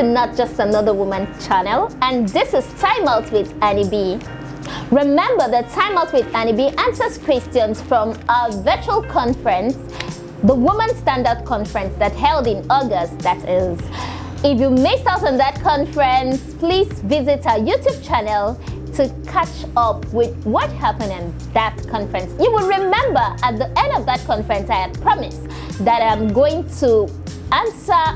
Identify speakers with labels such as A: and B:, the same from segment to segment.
A: to Not Just Another Woman channel, and this is Time Out with Anieb. Remember that Time Out with Anieb answers questions from our virtual conference, the Woman Standard Conference that held in August, that is. If you missed out on that conference, please visit our YouTube channel to catch up with what happened in that conference. You will remember at the end of that conference, I had promised that I'm going to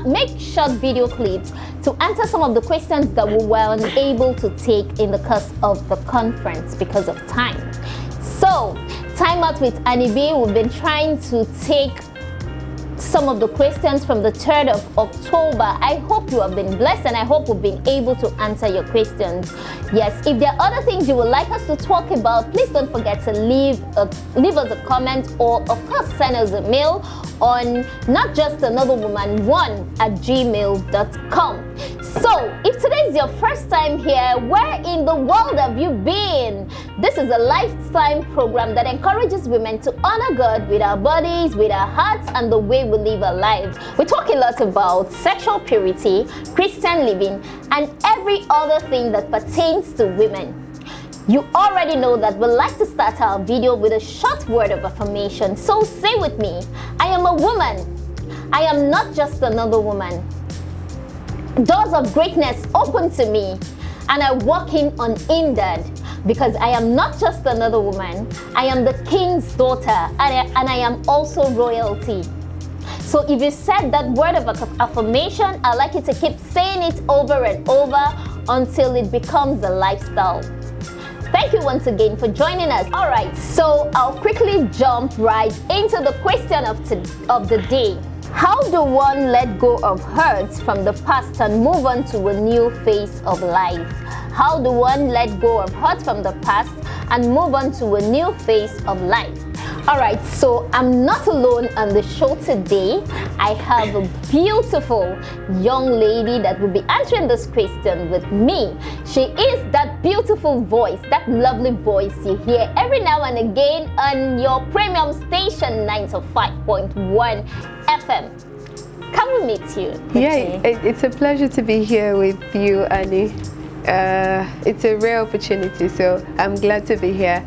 A: make short video clips to answer some of the questions that we were unable to take in the course of the conference because of time. So, Time Out with Anieb, we've been trying to take some of the questions from the 3rd of October. I hope you have been blessed, and I hope we've been able to answer your questions. Yes, if there are other things you would like us to talk about, please don't forget to leave us a comment, or of course send us a mail on notjustanotherwoman1@gmail.com. So, if today is your first time here, where in the world have you been? This is a lifetime program that encourages women to honor God with our bodies, with our hearts, and the way we live our lives. We talk a lot about sexual purity, Christian living, and every other thing that pertains to women. You already know that we like to start our video with a short word of affirmation. So say with me, I am a woman. I am not just another woman. Doors of greatness open to me, and I walk in unhindered, because I am not just another woman. I am the king's daughter, and I am also royalty. So if you said that word of affirmation, I'd like you to keep saying it over and over until it becomes a lifestyle. Thank you once again for joining us. All right, so I'll quickly jump right into the question of the day. How do one let go of hurts from the past and move on to a new phase of life? How do one let go of hurts from the past and move on to a new phase of life? All right, so I'm not alone on the show today. I have a beautiful young lady that will be answering this question with me. She is that beautiful voice, that lovely voice you hear every now and again on your premium station 95.1 FM. Can we meet you?
B: Yeah, it's a pleasure to be here with you, Annie. It's a rare opportunity, so I'm glad to be here.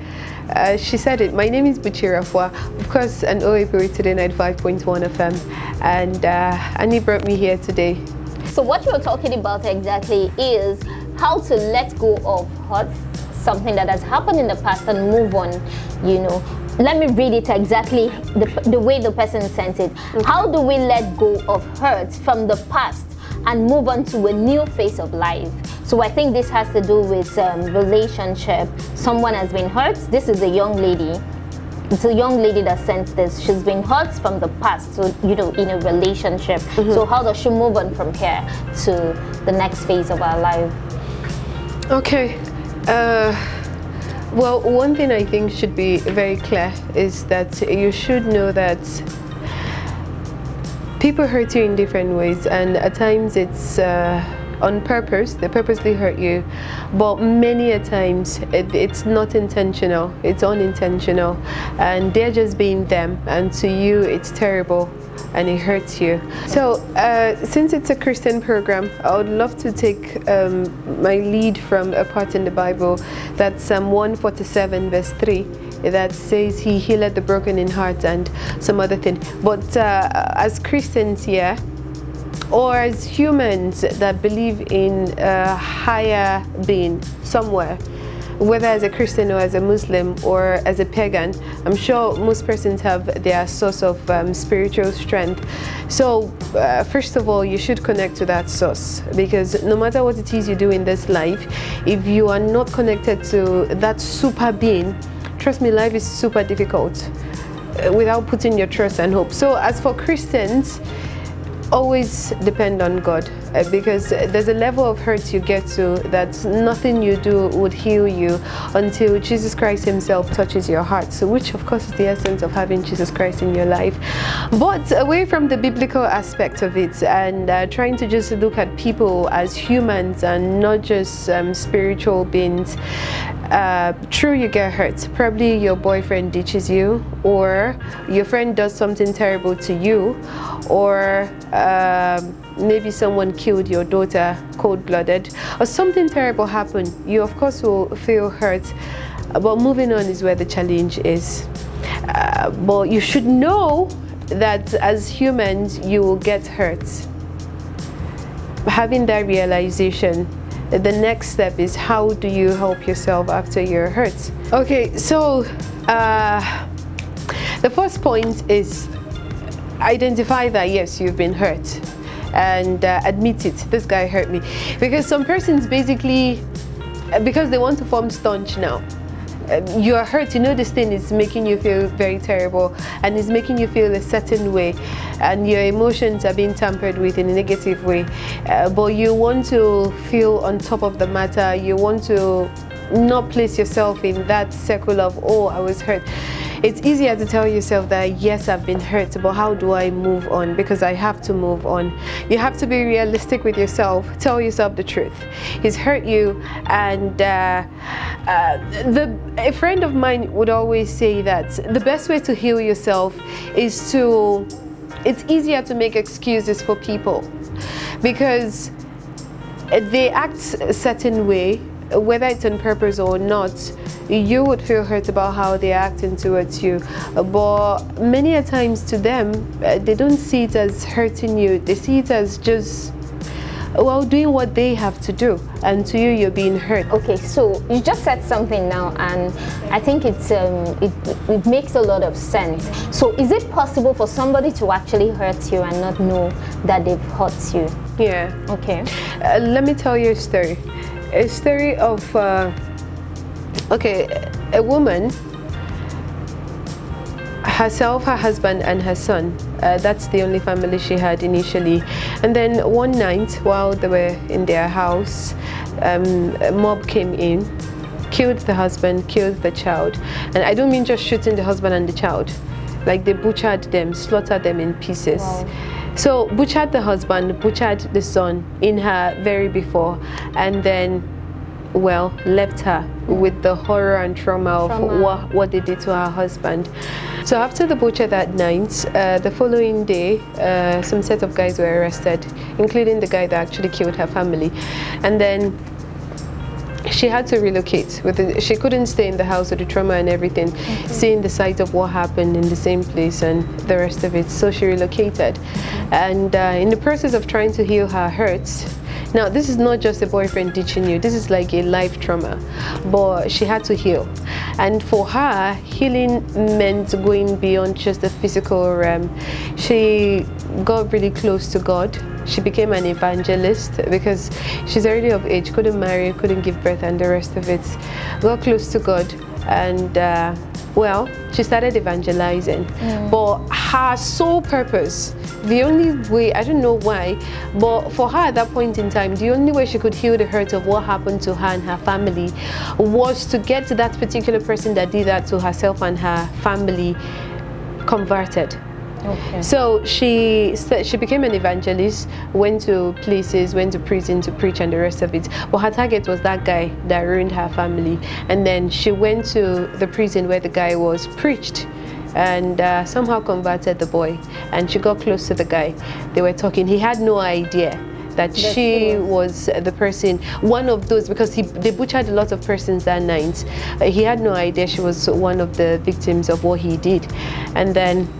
B: She said it. My name is Buchirafwa, of course, an OAP today, 95.1 FM, and Annie brought me here today.
A: So what you're talking about exactly is how to let go of hurts, something that has happened in the past, and move on, you know. Let me read it exactly the way the person sent it. Okay. How do we let go of hurts from the past and move on to a new phase of life? So I think this has to do with relationship. Someone has been hurt. This is a young lady. It's a young lady that sent this. She's been hurt from the past, so in a relationship. Mm-hmm. So how does she move on from here to the next phase of our life?
B: Okay. Well, one thing I think should be very clear is that you should know that people hurt you in different ways, and at times it's on purpose. They purposely hurt you, but many a times it's not intentional, it's unintentional, and they're just being them, and to you it's terrible and it hurts you. So since it's a Christian program, I would love to take my lead from a part in the Bible, that's Psalm 147 verse 3, that says he healed the broken in heart and some other thing. But as Christians here, or as humans that believe in a higher being somewhere, whether as a Christian or as a Muslim or as a pagan, I'm sure most persons have their source of spiritual strength. So first of all, you should connect to that source, because no matter what it is you do in this life, if you are not connected to that super being, trust me, life is super difficult without putting your trust and hope. So as for Christians, always depend on God, because there's a level of hurt you get to that nothing you do would heal you until Jesus Christ himself touches your heart. So which of course is the essence of having Jesus Christ in your life. But away from the biblical aspect of it, and trying to just look at people as humans and not just spiritual beings, true, you get hurt. Probably your boyfriend ditches you, or your friend does something terrible to you, or maybe someone killed your daughter cold-blooded, or something terrible happened, you of course will feel hurt. But moving on is where the challenge is. But you should know that as humans, you will get hurt. Having that realization, the next step is, how do you help yourself after you're hurt? Okay, so the first point is identify that yes, you've been hurt, and admit it. This guy hurt me. Because some persons basically, because they want to form staunch now, you are hurt, you know this thing is making you feel very terrible and is making you feel a certain way, and your emotions are being tampered with in a negative way, but you want to feel on top of the matter. You want to not place yourself in that circle of, oh, I was hurt. It's easier to tell yourself that yes, I've been hurt, but how do I move on? Because I have to move on. You have to be realistic with yourself. Tell yourself the truth. He's hurt you, and a friend of mine would always say that the best way to heal yourself is to, it's easier to make excuses for people because they act a certain way, whether it's on purpose or not. You would feel hurt about how they're acting towards you, but many a times to them, they don't see it as hurting you. They see it as just, well, doing what they have to do, and to you, you're being hurt.
A: Okay, so you just said something now, and I think it makes a lot of sense. So is it possible for somebody to actually hurt you and not know that they've hurt you?
B: Yeah.
A: Okay.
B: Let me tell you a story. A story of a woman, herself, her husband, and her son. That's the only family she had initially. And then one night, while they were in their house, a mob came in, killed the husband, killed the child. And I don't mean just shooting the husband and the child. Like, they butchered them, slaughtered them in pieces.
A: Wow.
B: So butchered the husband, butchered the son in her very before, and then, well, left her with the horror and trauma of what they did to her husband. So after the butcher that night, the following day, some set of guys were arrested, including the guy that actually killed her family. And then she had to relocate. She couldn't stay in the house with the trauma and everything, seeing the site of what happened in the same place and the rest of it. So she relocated. And in the process of trying to heal her hurts, now this is not just a boyfriend ditching you, this is like a life trauma, but she had to heal. And for her, healing meant going beyond just the physical realm. She got really close to God. She became an evangelist because she's already of age, couldn't marry, couldn't give birth, and the rest of it. Got close to God, and well, she started evangelizing. But her sole purpose, the only way, I don't know why, but for her at that point in time, the only way she could heal the hurt of what happened to her and her family was to get to that particular person that did that to herself and her family converted.
A: Okay.
B: So she became an evangelist, went to places, went to prison to preach and the rest of it. But her target was that guy that ruined her family. And then she went to the prison where the guy was, preached, and somehow converted the boy. And she got close to the guy. They were talking. He had no idea that she was the person, one of those, because they butchered a lot of persons that night. He had no idea she was one of the victims of what he did. And then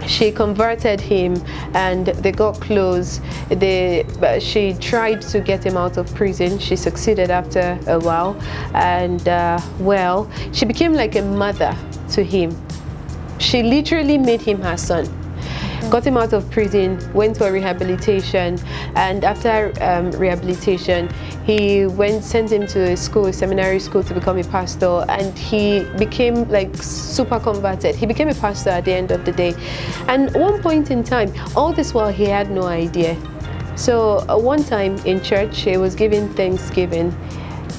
B: she converted him, and they got close. She tried to get him out of prison. She succeeded after a while, and well, she became like a mother to him. She literally made him her son. Got him out of prison, went for rehabilitation, and after rehabilitation, he sent him to a school, a seminary school, to become a pastor, and he became like super converted. He became a pastor at the end of the day. And at one point in time, all this while he had no idea. So one time in church, he was giving Thanksgiving,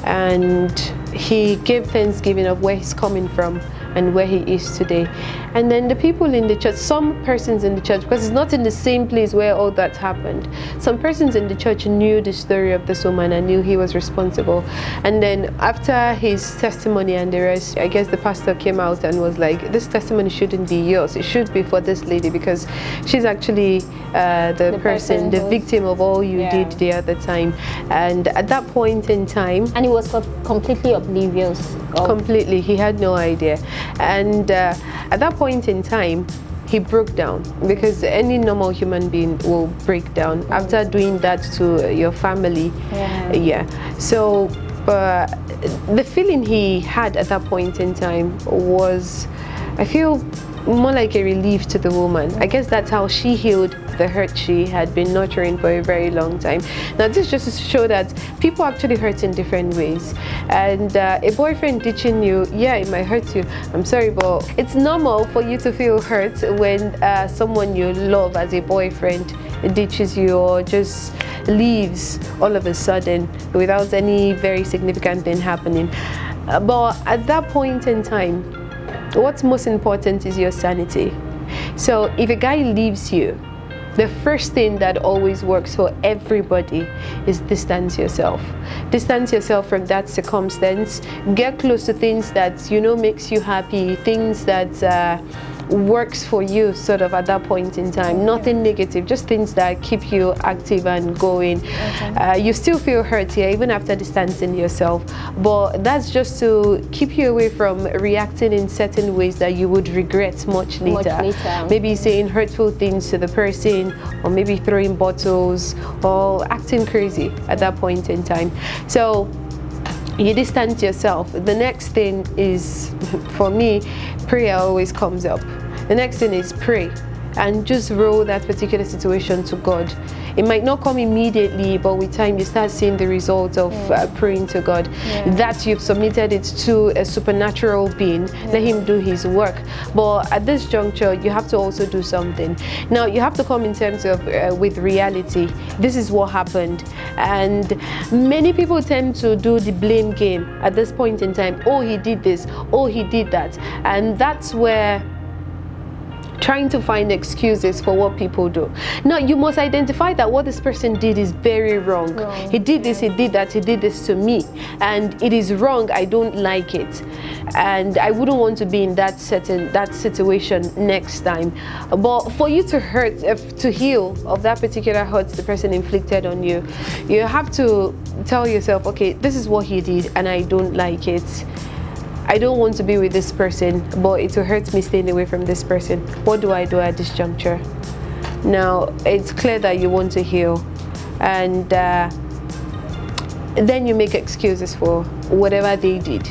B: and he gave Thanksgiving of where he's coming from and where he is today. And then the people in the church, some persons in the church, because it's not in the same place where all that happened, some persons in the church knew the story of this woman and knew he was responsible. And then after his testimony and the rest, I guess the pastor came out and was like, this testimony shouldn't be yours, it should be for this lady, because she's actually the person, the victim of all you did the other time. And at that point in time,
A: and he was completely oblivious.
B: Completely, he had no idea. And at that point in time, he broke down, because any normal human being will break down after doing that to your family. So the feeling he had at that point in time was, I feel, more like a relief to the woman. I guess that's how she healed the hurt she had been nurturing for a very long time. Now, this just to show that people actually hurt in different ways. And a boyfriend ditching you, yeah, it might hurt you. I'm sorry, but it's normal for you to feel hurt when someone you love as a boyfriend ditches you or just leaves all of a sudden without any very significant thing happening. But at that point in time, what's most important is your sanity. So if a guy leaves you, the first thing that always works for everybody is distance yourself. Distance yourself from that circumstance. Get close to things that you know makes you happy, things that works for you sort of at that point in time. Nothing negative, just things that keep you active and going. You still feel hurt here even after distancing yourself, but that's just to keep you away from reacting in certain ways that you would regret much later. Maybe saying hurtful things to the person, or maybe throwing bottles or acting crazy at that point in time. So you distance yourself. The next thing is, for me, prayer always comes up. The next thing is pray and just roll that particular situation to God. It might not come immediately, but with time you start seeing the results of praying to God. That you've submitted it to a supernatural being. Let him do his work. But at this juncture, you have to also do something. Now, you have to come in terms of with reality. This is what happened. And many people tend to do the blame game at this point in time. Oh, he did this. Oh, he did that. And that's where trying to find excuses for what people do. Now, you must identify that what this person did is very wrong. He did this, he did that, he did this to me, and it is wrong. I don't like it, and I wouldn't want to be in that situation next time. But for you to hurt, to heal of that particular hurt the person inflicted on you, you have to tell yourself, okay, this is what he did, and I don't like it. I don't want to be with this person, but it will hurt me staying away from this person. What do I do at this juncture? Now, it's clear that you want to heal, and then you make excuses for whatever they did.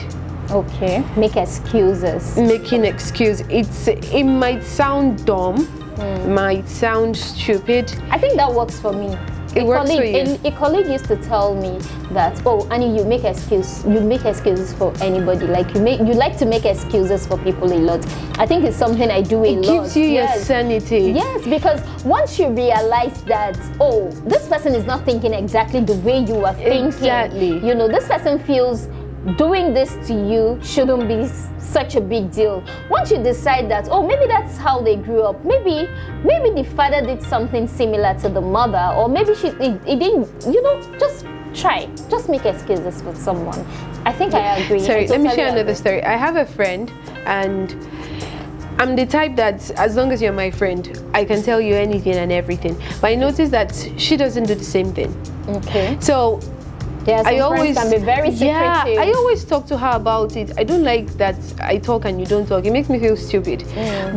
A: Okay, make excuses.
B: Making excuse, it might sound dumb, might sound stupid.
A: I think that works for me. A colleague used to tell me that, oh, Annie, you make excuses for anybody. Like you like to make excuses for people a lot. I think it's something I do a lot. It
B: gives you your sanity.
A: Yes, because once you realize that, oh, this person is not thinking exactly the way you are thinking.
B: Exactly.
A: You know, this person feels doing this to you shouldn't be such a big deal. Once you decide that, oh, maybe that's how they grew up, maybe the father did something similar to the mother, or maybe it didn't, you know, just make excuses for someone. I think I agree.
B: Sorry, let me share another story. I have a friend, and I'm the type that as long as you're my friend, I can tell you anything and everything. But I noticed that she doesn't do the same thing. Okay. So I always
A: can be very secretive.
B: Yeah, I always talk to her about it. I don't like that I talk and you don't talk. It makes me feel stupid.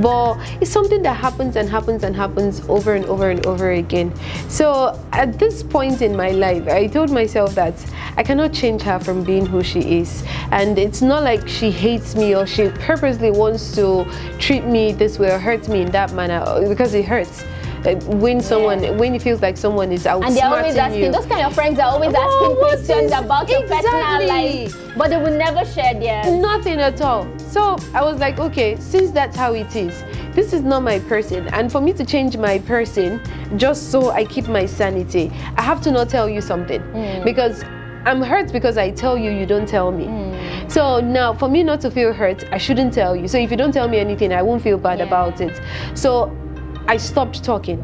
B: But it's something that happens and happens and happens over and over and over again. So at this point in my life, I told myself that I cannot change her from being who she is. And it's not like she hates me or she purposely wants to treat me this way or hurt me in that manner, because it hurts. When it feels like someone is outsmarting you.
A: And they're always asking, those kind of friends are always asking questions about your personal life, but they will never share theirs.
B: Nothing at all. So I was like, okay, since that's how it is, this is not my person, and for me to change my person just so I keep my sanity, I have to not tell you something, because I'm hurt because I tell you, you don't tell me. So now for me not to feel hurt, I shouldn't tell you. So if you don't tell me anything, I won't feel bad about it. So I stopped talking.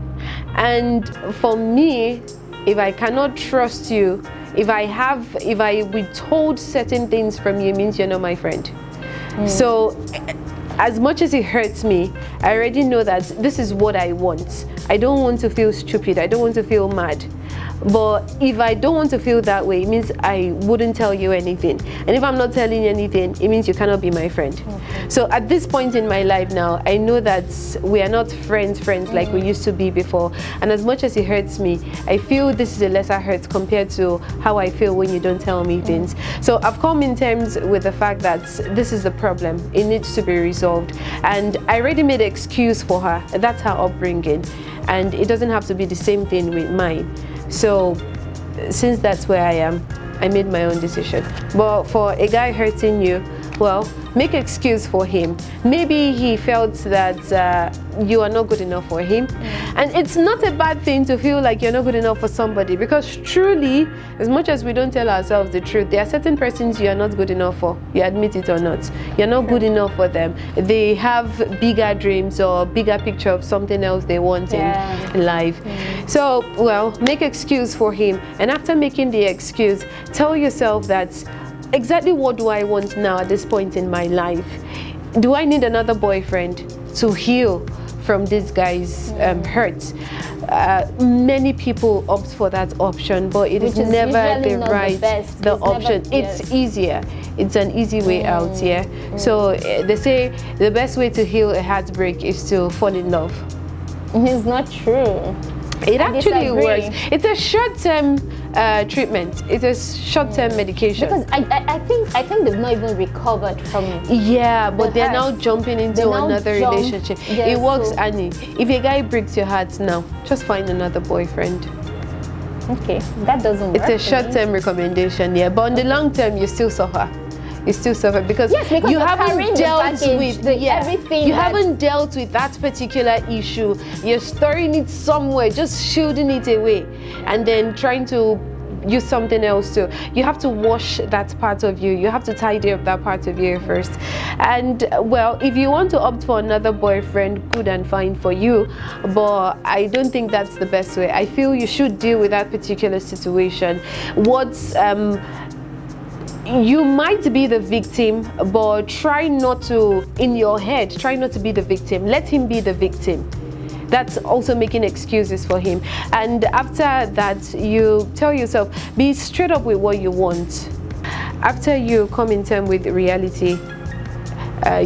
B: And for me, if I cannot trust you, if I withhold certain things from you, it means you're not my friend. So as much as it hurts me, I already know that this is what I want. I don't want to feel stupid. I don't want to feel mad. But if I don't want to feel that way, it means I wouldn't tell you anything. And if I'm not telling you anything, it means you cannot be my friend. So at this point in my life now, I know that we are not friends like we used to be before. And as much as it hurts me, I feel this is a lesser hurt compared to how I feel when you don't tell me things. So I've come in terms with the fact that this is the problem. It needs to be resolved. And I already made an excuse for her. That's her upbringing. And it doesn't have to be the same thing with mine. So since that's where I am, I made my own decision. But for a guy hurting you, well, make an excuse for him. Maybe he felt that you are not good enough for him. And it's not a bad thing to feel like you're not good enough for somebody, because truly, as much as we don't tell ourselves the truth, there are certain persons you are not good enough for. You admit it or not. You're not good enough for them. They have bigger dreams or bigger picture of something else they want in life. So, well, make excuse for him. And after making the excuse, tell yourself that exactly what do I want now at this point in my life? Do I need another boyfriend to heal from this guy's hurt? Many people opt for that option, but it is never the right option. It's easier. It's an easy way out, So they say the best way to heal a heartbreak is to fall in love.
A: It's not true.
B: It actually works. It's a short-term treatment. It's a short-term medication.
A: Because I think they've not even recovered from it.
B: Yeah, but they're now jumping into another relationship. It works, Annie. If a guy breaks your heart now, just find another boyfriend.
A: Okay, that doesn't work.
B: It's a short-term recommendation, but on the long term, you still suffer. You still suffer because you haven't dealt with everything. You haven't dealt with that particular issue. You're storing it somewhere, just shielding it away, and then trying to use something else too. You have to wash that part of you. You have to tidy up that part of you first. And well, if you want to opt for another boyfriend, good and fine for you, but I don't think that's the best way. I feel you should deal with that particular situation. You might be the victim, but try not to, in your head, try not to be the victim. Let him be the victim. That's also making excuses for him. And after that, you tell yourself, be straight up with what you want. After you come in terms with reality,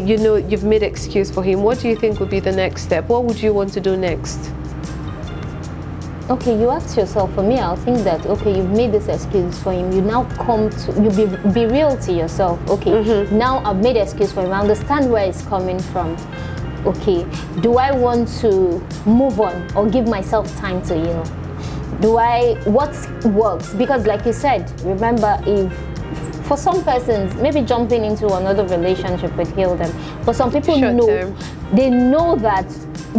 B: you know you've made excuse for him. What do you think would be the next step? What would you want to do next?
A: Okay, you ask yourself. For me, I'll think that, okay, you've made this excuse for him. You now come to, you be real to yourself. Okay, now I've made an excuse for him. I understand where it's coming from. Okay, do I want to move on or give myself time to heal? What works? Because like you said, remember, if for some persons, maybe jumping into another relationship would heal them. But some people they know that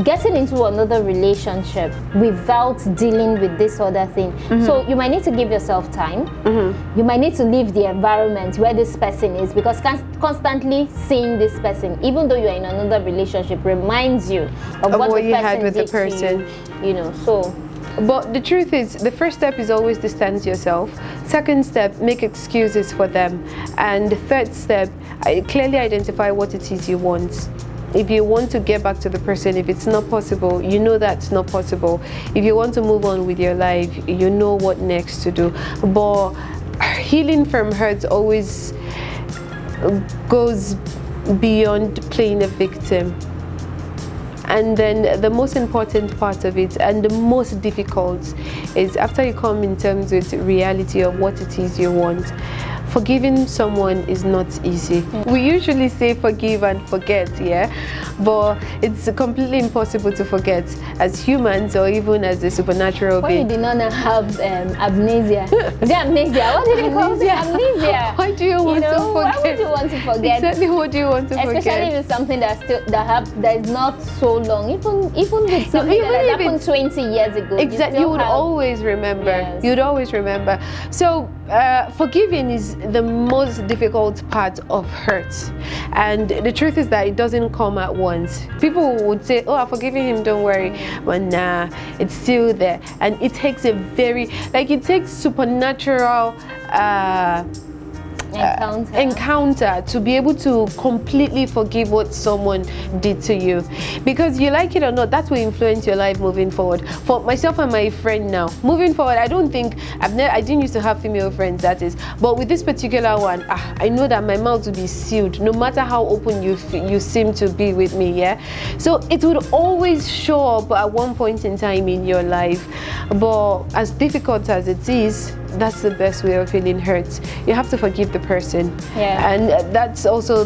A: getting into another relationship without dealing with this other thing. So you might need to give yourself time. You might need to leave the environment where this person is, because constantly seeing this person, even though you're in another relationship, reminds you of what you had with the person. You know, so.
B: But the truth is, the first step is always distance yourself. Second step, make excuses for them. And the third step, clearly identify what it is you want. If you want to get back to the person, if it's not possible, you know that's not possible. If you want to move on with your life, you know what next to do. But healing from hurt always goes beyond playing a victim. And then the most important part of it, and the most difficult, is after you come in terms with reality of what it is you want, forgiving someone is not easy. We usually say forgive and forget, yeah, but it's completely impossible to forget as humans or even as a supernatural
A: Why
B: being.
A: you did not have amnesia? Is it amnesia? What did you call it? Amnesia.
B: Why do you want to forget?
A: Why would you want to forget?
B: Exactly, what do you want to forget?
A: Especially if it's something that is not so long. Even with something
B: even
A: that
B: if
A: happened
B: it's
A: 20 years ago.
B: Exactly, you would always remember.
A: Yes.
B: You'd always remember. So forgiving is the most difficult part of hurt, and the truth is that it doesn't come at once. People would say, "Oh, I'm forgiving him, don't worry," but nah, it's still there, and it takes it takes supernatural encounter to be able to completely forgive what someone did to you, because you like it or not, that will influence your life moving forward. For myself and my friend now, moving forward, I don't think I didn't used to have female friends, that is, but with this particular one, I know that my mouth will be sealed no matter how open you seem to be with me, yeah. So it would always show up at one point in time in your life, but as difficult as it is, that's the best way of feeling hurt. You have to forgive the person, and that's also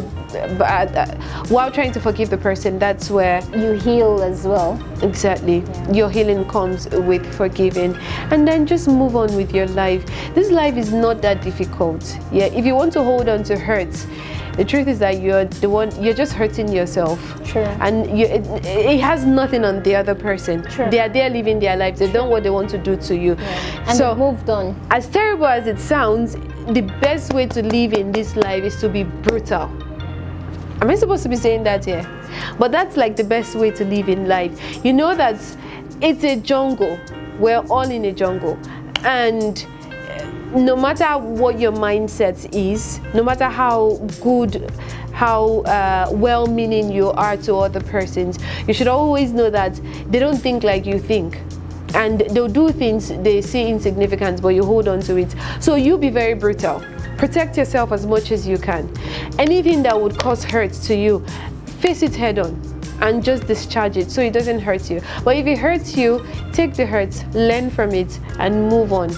B: while trying to forgive the person, that's where
A: you heal as well.
B: Exactly, your healing comes with forgiving, and then just move on with your life. This life is not that difficult. Yeah, if you want to hold on to hurts, the truth is that you're just hurting yourself.
A: True.
B: And it has nothing on the other person.
A: True.
B: They are there living their lives. They done what they want to do to you.
A: And
B: so
A: moved on.
B: As terrible as it sounds, the best way to live in this life is to be brutal. Am I supposed to be saying that here? But that's like the best way to live in life. You know that it's a jungle. We're all in a jungle. And no matter what your mindset is, no matter how good, how well-meaning you are to other persons, you should always know that they don't think like you think. And they'll do things they see insignificant, but you hold on to it. So you be very brutal. Protect yourself as much as you can. Anything that would cause hurt to you, face it head on and just discharge it so it doesn't hurt you. But if it hurts you, take the hurt, learn from it, and move on.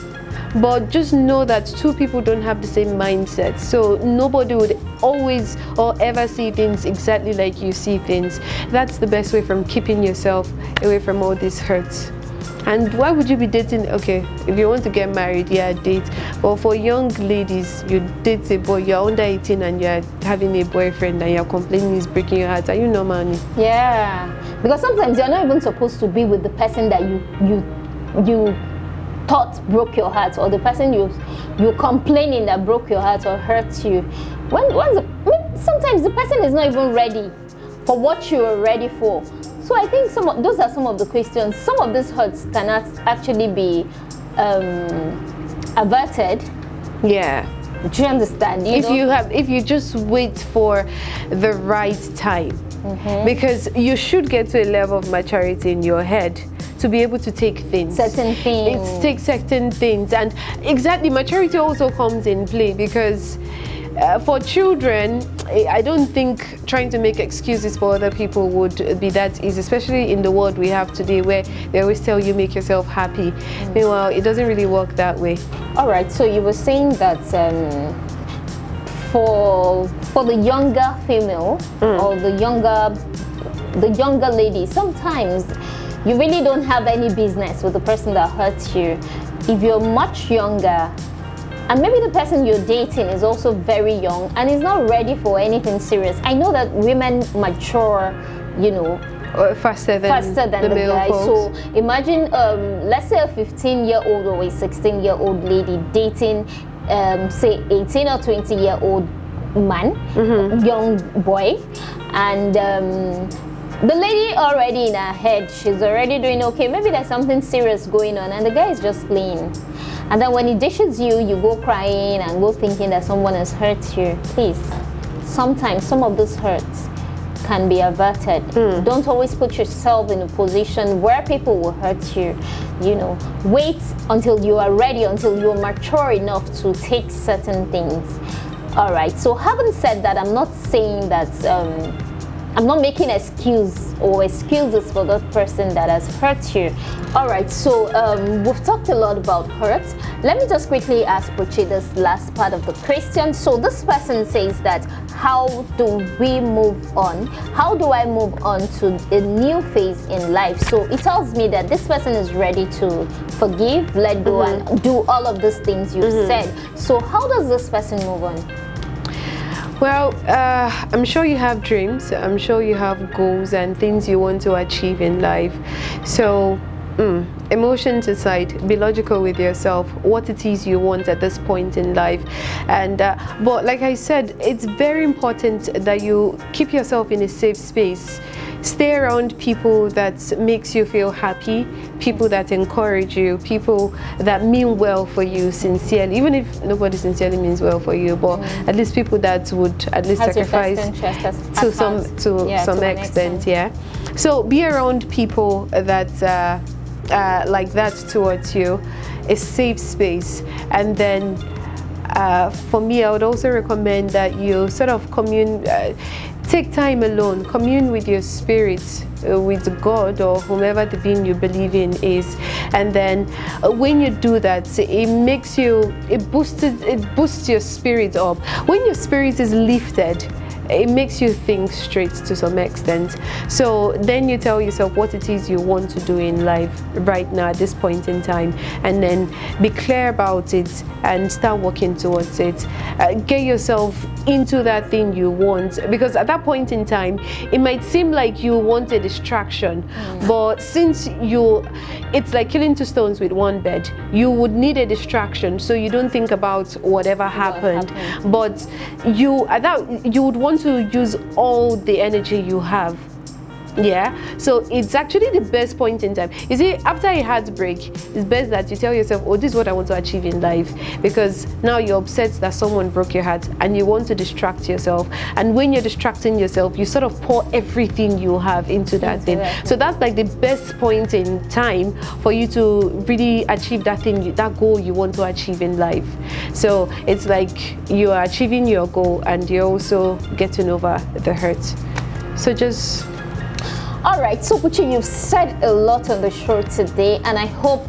B: But just know that two people don't have the same mindset, so nobody would always or ever see things exactly like you see things. That's the best way from keeping yourself away from all these hurts. And why would you be dating? Okay, if you want to get married, yeah, date. But for young ladies, you date a boy, you're under 18 and you're having a boyfriend and you're complaining he's breaking your heart. Are you normal?
A: Yeah, because sometimes you're not even supposed to be with the person that you thought broke your heart, or the person you complaining that broke your heart or hurt you. Sometimes the person is not even ready for what you are ready for. So I think those are some of the questions. Some of these hurts cannot actually be averted.
B: Yeah.
A: Do you understand?
B: If you just wait for the right time, because you should get to a level of maturity in your head to be able to take certain things, and exactly, maturity also comes in play, because for children, I don't think trying to make excuses for other people would be that easy, especially in the world we have today, where they always tell you make yourself happy. Meanwhile, it doesn't really work that way. All
A: right, so you were saying that for the younger female or the younger lady, sometimes you really don't have any business with the person that hurts you. If you're much younger, and maybe the person you're dating is also very young and is not ready for anything serious. I know that women mature, faster than the guy. So imagine, let's say a 15-year-old or a 16-year-old lady dating, say 18 or 20-year-old man, young boy, and the lady already in her head, she's already doing okay. Maybe there's something serious going on, and the guy is just playing. And then when he dishes you, you go crying and go thinking that someone has hurt you. Please, sometimes some of these hurts can be averted. Don't always put yourself in a position where people will hurt you. Wait until you are ready, until you're mature enough to take certain things. All right, so having said that, I'm not saying that I'm not making excuses for the person that has hurt you. All right, so we've talked a lot about hurt. Let me just quickly ask Buchi this last part of the question. So this person says that, how do we move on? How do I move on to a new phase in life? So it tells me that this person is ready to forgive, let go, and do all of those things you said. So how does this person move on?
B: Well, I'm sure you have dreams. I'm sure you have goals and things you want to achieve in life. So, emotions aside, be logical with yourself, what it is you want at this point in life. And but like I said, it's very important that you keep yourself in a safe space. Stay around people that makes you feel happy, people that encourage you, people that mean well for you sincerely, even if nobody sincerely means well for you, but at least people that would at least sacrifice to some extent. Yeah. So be around people that like that towards you, a safe space. And then for me, I would also recommend that you sort of take time alone, commune with your spirit, with God or whomever the being you believe in is. And then when you do that, it boosts your spirit up. When your spirit is lifted, it makes you think straight to some extent. So then you tell yourself what it is you want to do in life right now at this point in time, and then be clear about it and start working towards it. Get yourself into that thing you want, because at that point in time it might seem like you want a distraction, but since it's like killing two stones with one bird. You would need a distraction so you don't think about whatever happened. But you would want to use all the energy you have. Yeah, so it's actually the best point in time. You see, after a heartbreak, it's best that you tell yourself, oh, this is what I want to achieve in life, because now you're upset that someone broke your heart and you want to distract yourself. And when you're distracting yourself, you sort of pour everything you have into that thing. So that's like the best point in time for you to really achieve that thing, that goal you want to achieve in life. So it's like you are achieving your goal and you're also getting over the hurt. So just...
A: All right, so Buchi, you've said a lot on the show today, and I hope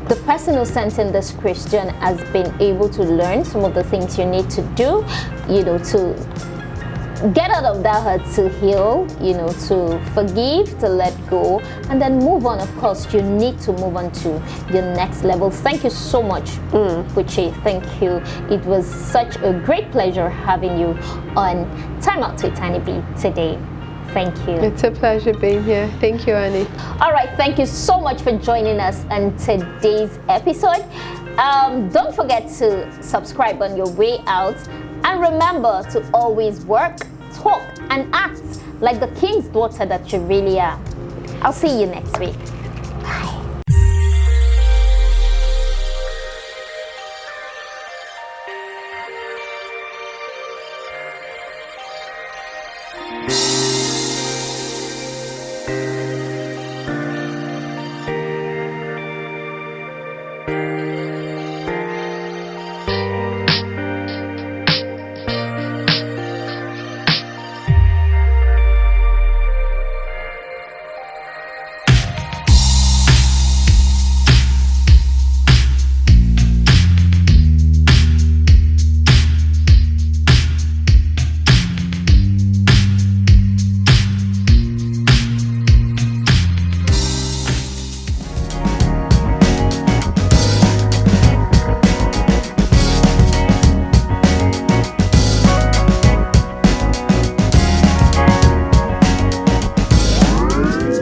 A: the person who sent in this question has been able to learn some of the things you need to do, to get out of that hurt, to heal, to forgive, to let go, and then move on. Of course, you need to move on to your next level. Thank you so much, Buchi. Thank you. It was such a great pleasure having you on Time Out with Anieb today. Thank you.
B: It's a pleasure being here. Thank you, Annie.
A: All right, thank you so much for joining us on today's episode. Don't forget to subscribe on your way out, and remember to always work, talk, and act like the king's daughter that you really are. I'll see you next week.